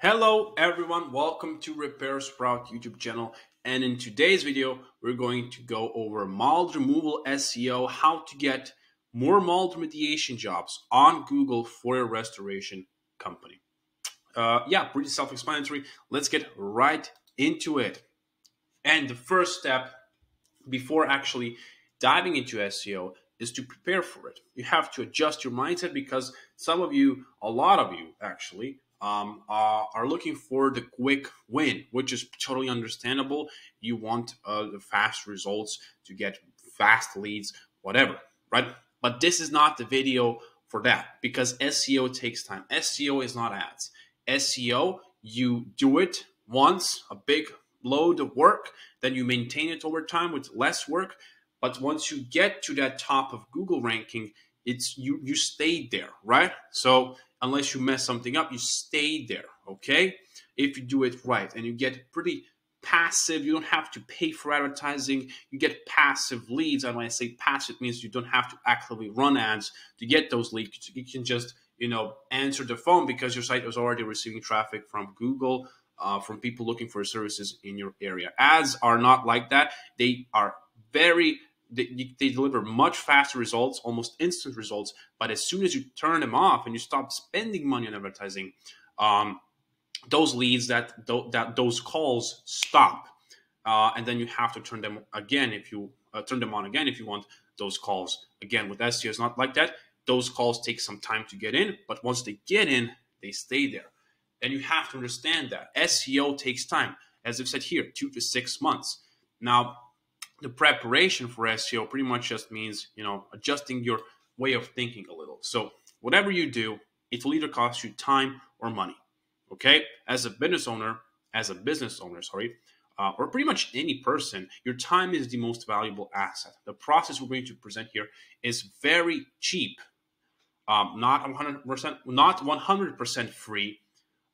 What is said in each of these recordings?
Hello everyone, welcome to Repair Sprout YouTube channel, and in today's video we're going to go over mold removal SEO, how to get more mold remediation jobs on Google for your restoration company. Pretty self-explanatory. Let's get right into it. And the first step before actually diving into SEO is to prepare for it. You have to adjust your mindset because some of you, a lot of you actually, are looking for the quick win, which is totally understandable. You want the fast results to get fast leads, whatever, right? But this is not the video for that because SEO takes time. SEO is not ads. SEO, you do it once, a big load of work, then you maintain it over time with less work. But once you get to that top of Google ranking, it's you stayed there, right? So unless you mess something up, you stay there, okay? If you do it right and you get pretty passive, you don't have to pay for advertising, you get passive leads. And when I say passive, it means you don't have to actively run ads to get those leads. You can just, answer the phone because your site is already receiving traffic from Google, from people looking for services in your area. Ads are not like that. They are they deliver much faster results, almost instant results. But as soon as you turn them off and you stop spending money on advertising, those leads, those calls stop, and then you have to turn them again if you turn them on again if you want those calls again. With SEO, it's not like that. Those calls take some time to get in, but once they get in, they stay there. And you have to understand that SEO takes time, as I've said here, 2 to 6 months. Now, the preparation for SEO pretty much just means, adjusting your way of thinking a little. So whatever you do, it will either cost you time or money. Okay? As a business owner, or pretty much any person, your time is the most valuable asset. The process we're going to present here is very cheap, not 100% free,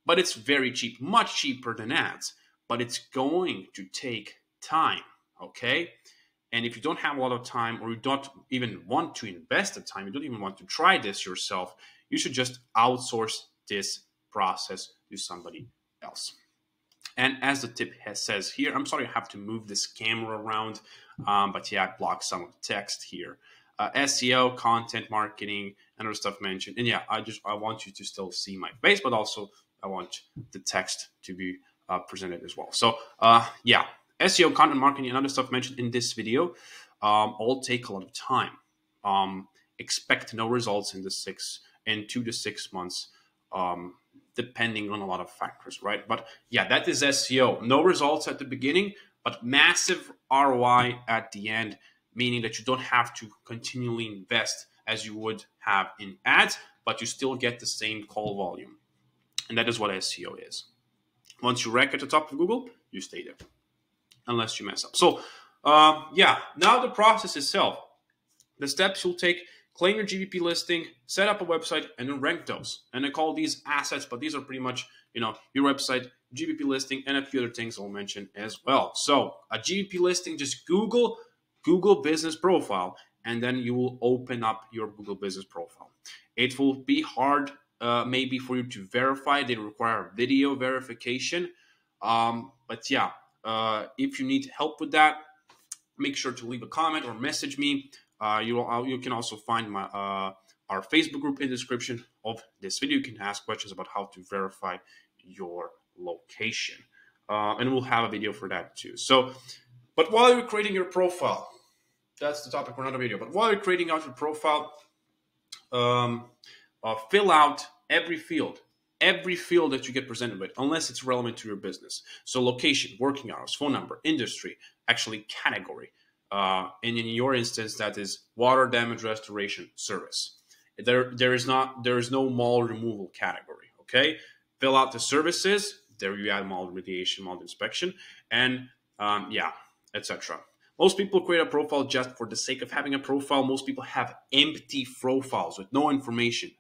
but it's very cheap, much cheaper than ads. But it's going to take time. Okay, and if you don't have a lot of time, or you don't even want to invest the time, you don't even want to try this yourself, you should just outsource this process to somebody else. And as the tip says here, I'm sorry I have to move this camera around, but yeah, I blocked some of the text here. SEO, content marketing, and other stuff mentioned. And yeah, I want you to still see my face, but also I want the text to be presented as well. So SEO, content marketing, and other stuff mentioned in this video all take a lot of time. Expect no results in 2 to 6 months, depending on a lot of factors, right? But yeah, that is SEO. No results at the beginning, but massive ROI at the end, meaning that you don't have to continually invest as you would have in ads, but you still get the same call volume. And that is what SEO is. Once you rank at the top of Google, you stay there, unless you mess up. So, now the process itself, the steps you'll take: claim your GVP listing, set up a website, and then rank those. And I call these assets, but these are pretty much, your website, GVP listing, and a few other things I'll mention as well. So a GVP listing, just Google Business Profile, and then you will open up your Google Business Profile. It will be hard maybe for you to verify. They require video verification. But yeah, if you need help with that, make sure to leave a comment or message me. You can also find my our Facebook group in the description of this video. You can ask questions about how to verify your location, and we'll have a video for that too. So, but while you're creating your profile, that's the topic for another video. But while you're creating out your profile, fill out every field that you get presented with, unless it's relevant to your business. So location, working hours, phone number, industry, actually category. And in your instance, that is water damage restoration service. There is no mold removal category. Okay, fill out the services. There you add mold remediation, mold inspection, and etc. Most people create a profile just for the sake of having a profile. Most people have empty profiles with no information.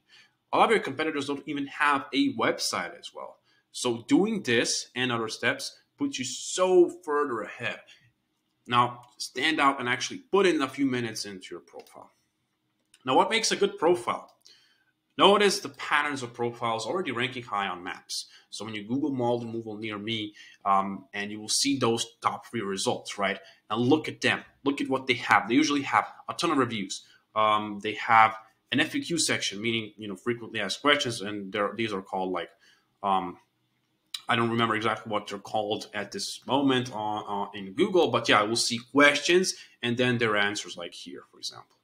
A lot of your competitors don't even have a website as well. So doing this and other steps puts you so further ahead. Now, stand out and actually put in a few minutes into your profile. Now, what makes a good profile? Notice the patterns of profiles already ranking high on maps. So when you Google mold removal near me, and you will see those top 3 results, right? Now look at them. Look at what they have. They usually have a ton of reviews. They have an FAQ section, meaning, frequently asked questions, and these are called like, I don't remember exactly what they're called at this moment in Google, but yeah, we'll see questions and then their answers, like here, for example.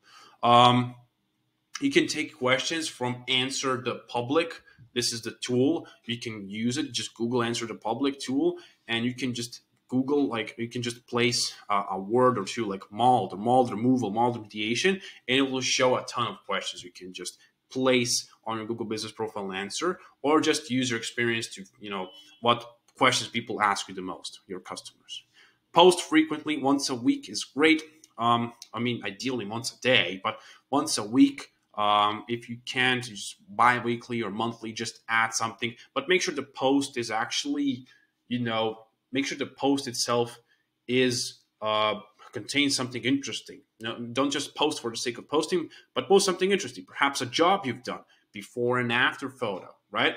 You can take questions from Answer the Public. This is the tool. You can use it. Just Google Answer the Public tool, and you can just Google, like, you can just place a word or two, like mold or mold removal, mold remediation, and it will show a ton of questions you can just place on your Google Business Profile and answer, or just use your experience to, what questions people ask you the most, your customers. Post frequently, once a week is great. Ideally once a day, but once a week. If you can't, just bi-weekly or monthly, just add something, but make sure the post is actually, make sure the post itself is contains something interesting. Don't just post for the sake of posting, but post something interesting. Perhaps a job you've done, before and after photo, right?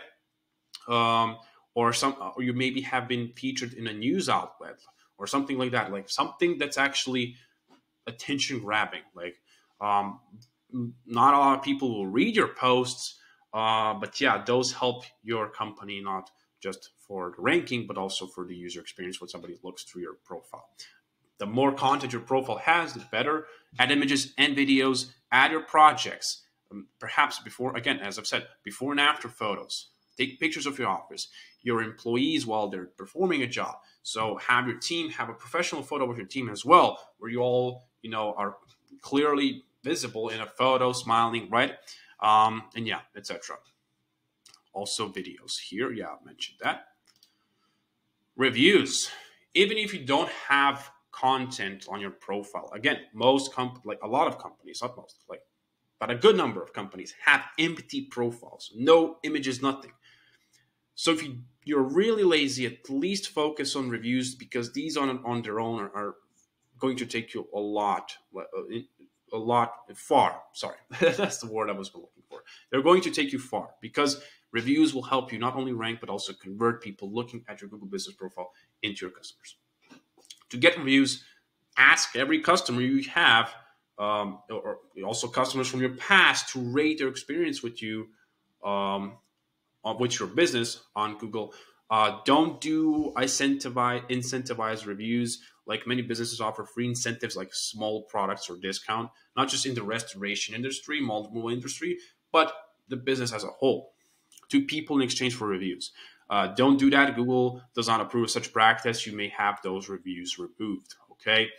Or you maybe have been featured in a news outlet or something like that, like something that's actually attention grabbing. Like, not a lot of people will read your posts, but yeah, those help your company, not just for the ranking, but also for the user experience when somebody looks through your profile. The more content your profile has, the better. Add images and videos, add your projects. Perhaps before, again, as I've said, before and after photos. Take pictures of your office, your employees while they're performing a job. So have your team, have a professional photo of your team as well, where you all, are clearly visible in a photo, smiling, right? And yeah, etc. Also videos here. Yeah, I mentioned that. Reviews. Even if you don't have content on your profile, again, a lot of companies, not most, but a good number of companies have empty profiles, no images, nothing. So if you're really lazy, at least focus on reviews, because these on their own are going to take you a lot far. Sorry, that's the word I was looking for. They're going to take you far, because reviews will help you not only rank, but also convert people looking at your Google Business Profile into your customers. To get reviews, ask every customer you have, or also customers from your past, to rate their experience with you, with your business on Google. Don't do incentivized reviews. Like, many businesses offer free incentives, like small products or discount, not just in the restoration industry, multiple industry, but the business as a whole, to people in exchange for reviews. Don't do that. Google does not approve of such practice. You may have those reviews removed. Okay.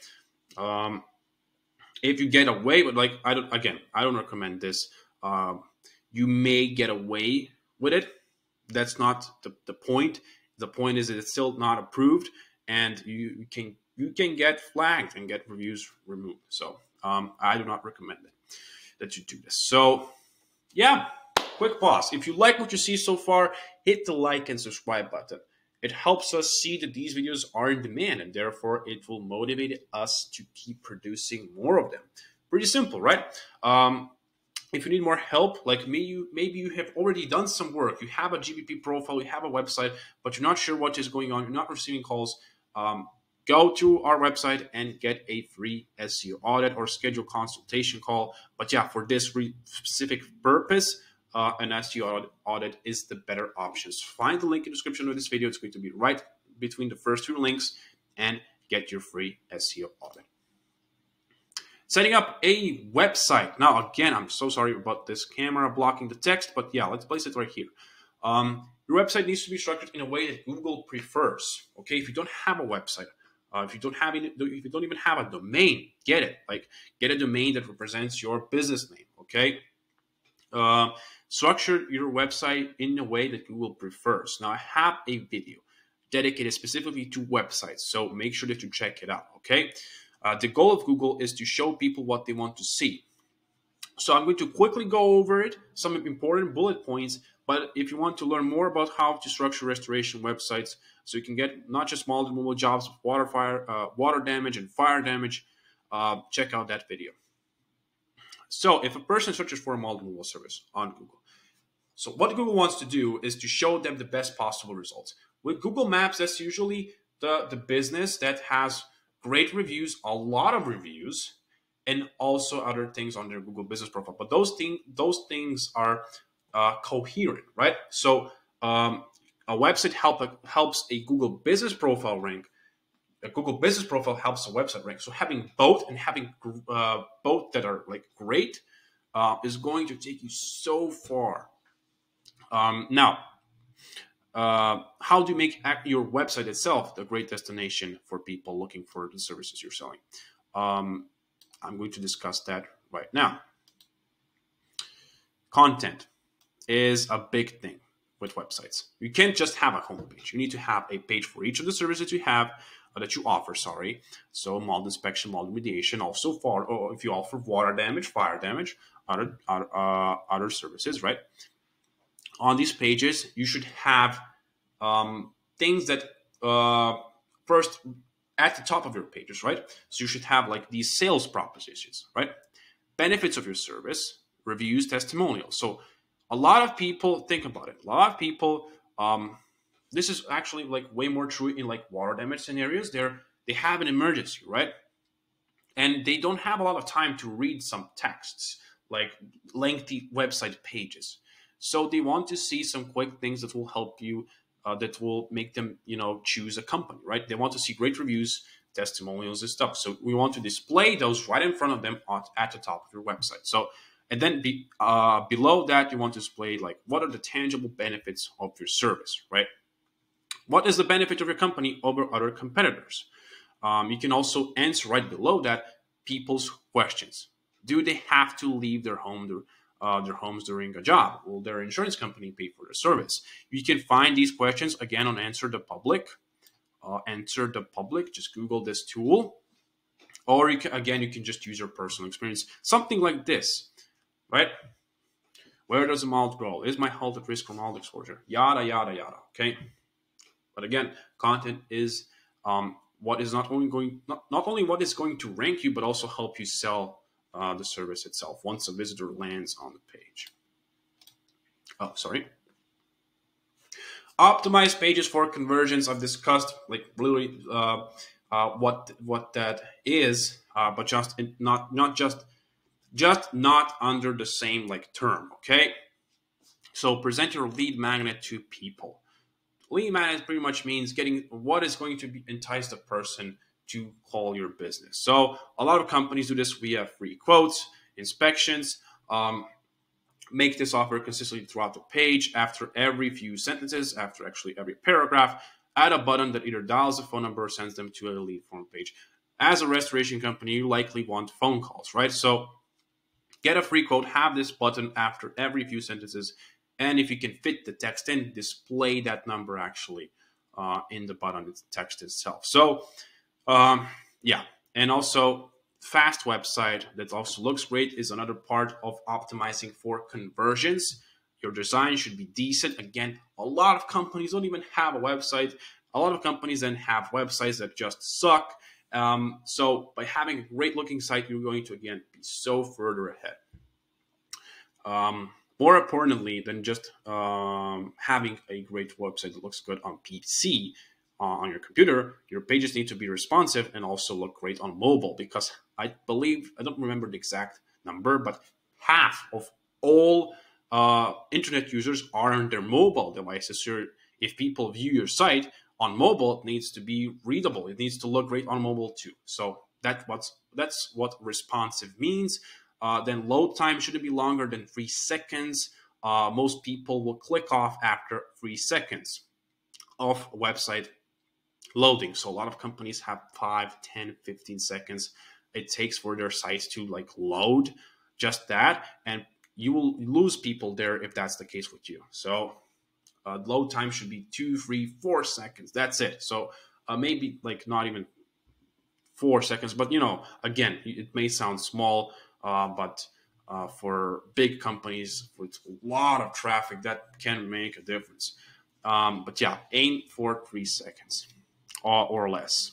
If you get away with, like, I don't recommend this. You may get away with it. That's not the point. The point is that it's still not approved, and you can get flagged and get reviews removed. So I do not recommend it, that you do this. So yeah, quick pause. If you like what you see so far, hit the like and subscribe button. It helps us see that these videos are in demand, and therefore it will motivate us to keep producing more of them. Pretty simple, right? If you need more help, like me, maybe you have already done some work. You have a GBP profile, you have a website, but you're not sure what is going on. You're not receiving calls. Go to our website and get a free SEO audit or schedule consultation call. But yeah, for this specific purpose, an SEO audit is the better options. Find the link in the description of this video. It's going to be right between the first 2 links, and get your free SEO audit. Setting up a website. Now, again, I'm so sorry about this camera blocking the text, but yeah, let's place it right here. Your website needs to be structured in a way that Google prefers. Okay, if you don't have a website, if you don't even have a domain, get it. Like, get a domain that represents your business name. Okay. Structure your website in a way that Google prefers. Now, I have a video dedicated specifically to websites, so make sure that you check it out. Okay. The goal of Google is to show people what they want to see. So I'm going to quickly go over it, some important bullet points, but if you want to learn more about how to structure restoration websites, so you can get not just mold removal jobs with water damage and fire damage, check out that video. So if a person searches for a mold removal service on Google, So what Google wants to do is to show them the best possible results. With Google Maps, that's usually the business that has great reviews, a lot of reviews, and also other things on their Google business profile. But those things are coherent, right? So a website helps a Google business profile rank. A Google business profile helps a website rank. So having both and having both that are like great is going to take you so far. Now, how do you make your website itself a great destination for people looking for the services you're selling? I'm going to discuss that right now. Content is a big thing with websites. You can't just have a homepage. You need to have a page for each of the services you have that you offer. So mold inspection, mold remediation, also or if you offer water damage, fire damage, other services, right? On these pages, you should have things that first at the top of your pages, right? So you should have like these sales propositions, right? Benefits of your service, reviews, testimonials. So a lot of people think about it. A lot of people, this is actually like way more true in like water damage scenarios. They have an emergency, right? And they don't have a lot of time to read some texts, like lengthy website pages. So they want to see some quick things that will help you, that will make them, choose a company, right? They want to see great reviews, testimonials, and stuff. So we want to display those right in front of them at the top of your website. So, and then below that, you want to display like what are the tangible benefits of your service, right? What is the benefit of your company over other competitors? You can also answer right below that people's questions. Do they have to leave their homes during a job? Will their insurance company pay for their service? You can find these questions again on Answer the Public. Answer the Public. Just Google this tool, or you can just use your personal experience. Something like this, right? Where does the mold grow? Is my health at risk from mold exposure? Yada yada yada. Okay. But again, content is what is not only what is going to rank you, but also help you sell the service itself once a visitor lands on the page. Oh, sorry. Optimize pages for conversions. I've discussed like really what that is, but just not under the same like term. Okay. So present your lead magnet to people. Lead magnet pretty much means getting what is going to entice the person to call your business. So a lot of companies do this via free quotes, inspections, make this offer consistently throughout the page. After every few sentences, after actually every paragraph, add a button that either dials the phone number or sends them to a lead form page. As a restoration company, you likely want phone calls, right? So get a free quote, have this button after every few sentences, and if you can fit the text in, display that number actually in the button text itself. So yeah, and also fast website that also looks great is another part of optimizing for conversions. Your design should be decent. Again, a lot of companies don't even have a website. A lot of companies then have websites that just suck. So by having a great looking site, you're going to, again, be so further ahead. More importantly than just having a great website that looks good on PC, on your computer, your pages need to be responsive and also look great on mobile, because I believe, I don't remember the exact number, but half of all internet users are on their mobile devices. So if people view your site on mobile, it needs to be readable. It needs to look great on mobile too. So that's what responsive means. Then load time shouldn't be longer than 3 seconds. Most people will click off after 3 seconds of website loading. So a lot of companies have 5, 10, 15 seconds it takes for their sites to like load, just that. And you will lose people there if that's the case with you. So load time should be 2, 3, 4 seconds. That's it. So maybe like not even 4 seconds, but again, it may sound small, but for big companies with a lot of traffic, that can make a difference. But yeah, aim for 3 seconds or less.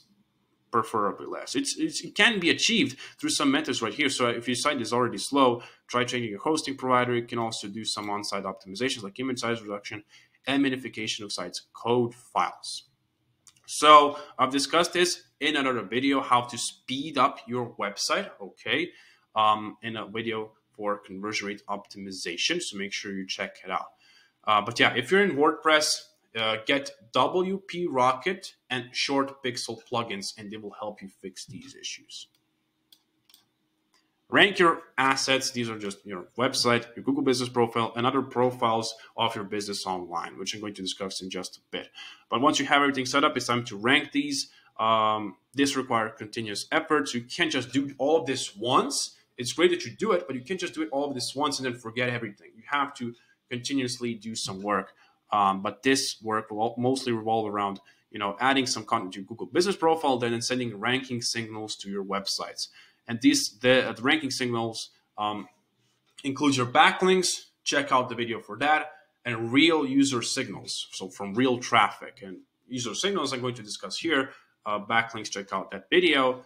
preferably less. It can be achieved through some methods right here. So if your site is already slow, try changing your hosting provider. You can also do some on-site optimizations like image size reduction and minification of sites' code files. So I've discussed this in another video, how to speed up your website, okay, in a video for conversion rate optimization. So make sure you check it out. But yeah, if you're in WordPress, get WP Rocket and Short Pixel plugins, and they will help you fix these issues. Rank your assets. These are just your website, your Google Business Profile, and other profiles of your business online, which I'm going to discuss in just a bit. But once you have everything set up, it's time to rank these. This requires continuous effort. You can't just do all of this once. It's great that you do it, but you can't just do it all of this once and then forget everything. You have to continuously do some work. But this work will mostly revolve around, adding some content to your Google Business Profile, then sending ranking signals to your websites. And the ranking signals includes your backlinks. Check out the video for that, and real user signals. So from real traffic and user signals, I'm going to discuss here. Backlinks, check out that video.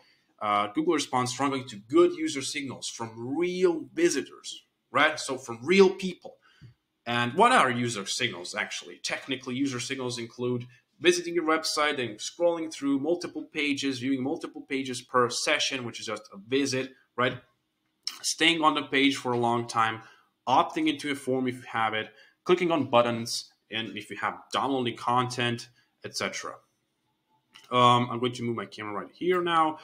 Google responds strongly to good user signals from real visitors, right? So from real people. And what are user signals actually? Technically, user signals include visiting your website and scrolling through multiple pages, viewing multiple pages per session, which is just a visit, right? Staying on the page for a long time, opting into a form if you have it, clicking on buttons, and if you have downloading content, etc. I'm going to move my camera right here now.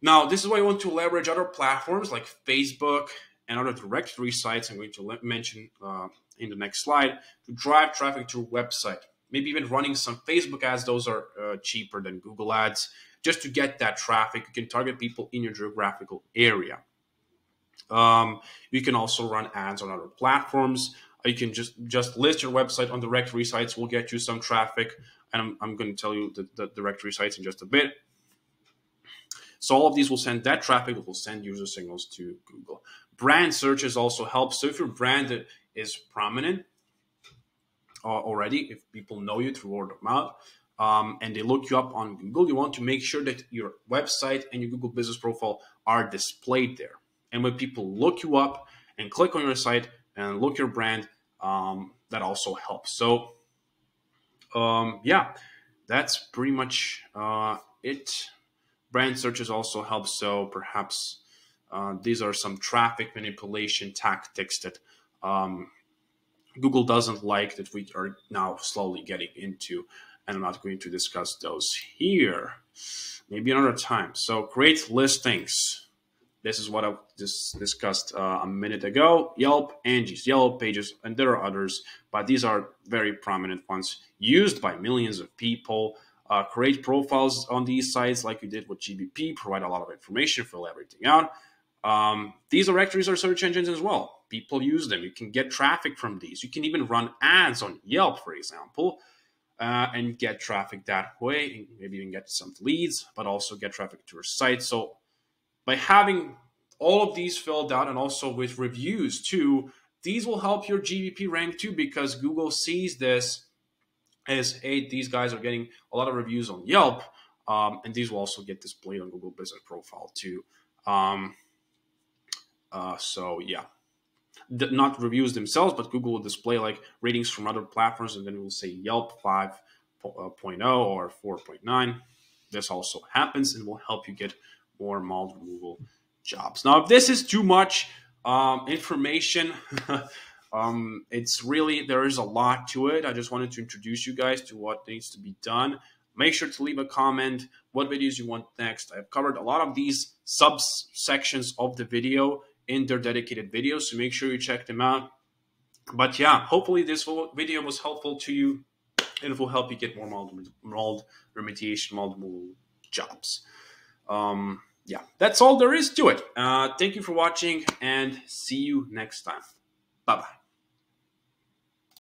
Now, this is why I want to leverage other platforms like Facebook and other directory sites I'm going to mention in the next slide to drive traffic to your website. Maybe even running some Facebook ads. Those are cheaper than Google ads. Just to get that traffic, you can target people in your geographical area. You can also run ads on other platforms. You can just list your website on directory sites. Will get you some traffic. And I'm going to tell you the directory sites in just a bit. So all of these will send that traffic. It will send user signals to Google. Brand searches also help. So if your brand is prominent already, if people know you through word of mouth, and they look you up on Google, you want to make sure that your website and your Google Business Profile are displayed there. And when people look you up and click on your site and look your brand, that also helps. So yeah, that's pretty much it. Brand searches also help. So perhaps these are some traffic manipulation tactics that Google doesn't like, that we are now slowly getting into, and I'm not going to discuss those here. Maybe another time. So create listings. This is what I just discussed a minute ago. Yelp, Angie's, Yellow Pages, and there are others, but these are very prominent ones used by millions of people. Create profiles on these sites like you did with GBP, provide a lot of information, fill everything out. These directories are search engines as well. People use them. You can get traffic from these. You can even run ads on Yelp, for example, and get traffic that way, and maybe even get some leads, but also get traffic to your site. So by having all of these filled out, and also with reviews too, these will help your GBP rank too, because Google sees this as, hey, these guys are getting a lot of reviews on Yelp, and these will also get displayed on Google Business Profile too. So yeah, not reviews themselves, but Google will display like ratings from other platforms, and then it will say Yelp 5.0 or 4.9. This also happens and will help you get more mold removal jobs. Now, if this is too much information, it's really, there is a lot to it. I just wanted to introduce you guys to what needs to be done. Make sure to leave a comment what videos you want next. I've covered a lot of these subsections of the video in their dedicated videos, so make sure you check them out. But yeah, hopefully this video was helpful to you, and it will help you get more mold remediation, mold removal jobs. Yeah, that's all there is to it. Thank you for watching, and see you next time. Bye-bye.